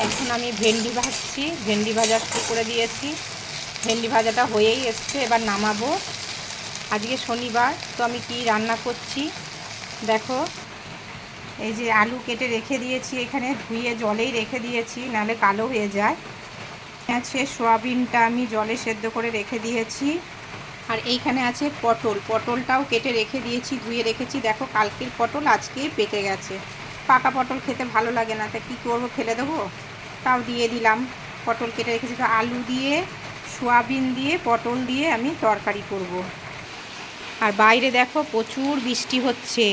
এখন আমি ভেন্ডি ভাজছি, ভেন্ডি ভাজা শুরু করে দিয়েছি। ভেন্ডি ভাজাটা হয়েই এসছে, এবার নামাবো। আজকে শনিবার, তো আমি কি রান্না করছি দেখো। এই যে আলু কেটে রেখে দিয়েছি, এখানে ধুয়ে জলেই রেখে দিয়েছি, নাহলে কালো হয়ে যায়। আছে সয়াবিনটা আমি জলে সেদ্ধ করে রেখে দিয়েছি। আর এইখানে আছে পটল, পটলটাও কেটে রেখে দিয়েছি, ধুয়ে রেখেছি। দেখো কালকের পটল আজকেই পেকে গেছে। পাকা পটল খেতে ভালো লাগে না, তা কী করবো, ফেলে দেবো, তাও দিয়ে দিলাম। পটল কেটে রেখেছি, তো আলু দিয়ে সয়াবিন দিয়ে পটল দিয়ে আমি তরকারি করব। আর বাইরে দেখো প্রচুর বৃষ্টি হচ্ছে,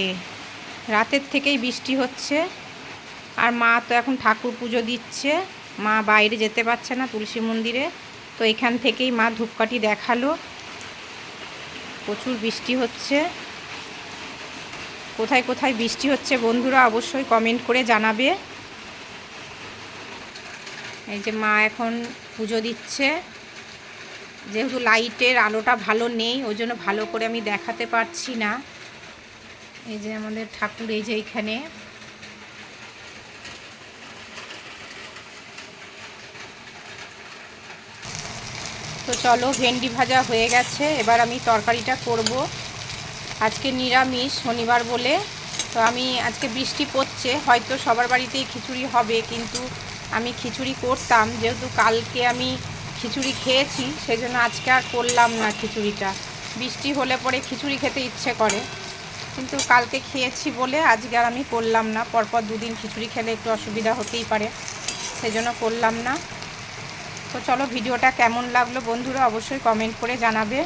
রাতের থেকেই বৃষ্টি হচ্ছে। আর মা তো এখন ঠাকুর পুজো দিচ্ছে, মা বাইরে যেতে পারছে না তুলসী মন্দিরে, তো এখান থেকেই মা ধূপকাঠি দেখালো। প্রচুর বৃষ্টি হচ্ছে। কোথায় কোথায় বৃষ্টি হচ্ছে বন্ধুরা অবশ্যই কমেন্ট করে জানাবে। এই যে মা এখন পুজো দিচ্ছে, যেহেতু লাইটের আলোটা ভালো নেই ওই জন্য ভালো করে আমি দেখাতে পারছি না। এই যে আমাদের ঠাকুর, এই যে এইখানে। তো চলো, ভেন্ডি ভাজা হয়ে গেছে, এবার আমি তরকারিটা করব। আজকে নিরামিষ, শনিবার বলে। তো আমি আজকে বৃষ্টি পড়ছে, হয়তো সবার বাড়িতেই খিচুড়ি হবে, কিন্তু আমি খিচুড়ি করতাম, যেহেতু কালকে আমি খিচুড়ি খেয়েছি সেজন্য আজকে আর করলাম না খিচুড়িটা। বৃষ্টি হলে পরে খিচুড়ি খেতে ইচ্ছে করে, কিন্তু কালকে খেয়েছি বলে আজকে আর আমি করলাম না। পরপর দুদিন খিচুড়ি খেলে একটু অসুবিধা হতেই পারে, সেজন্য করলাম না। তো চলো, ভিডিওটা কেমন লাগলো বন্ধুরা অবশ্যই কমেন্ট করে জানাবে।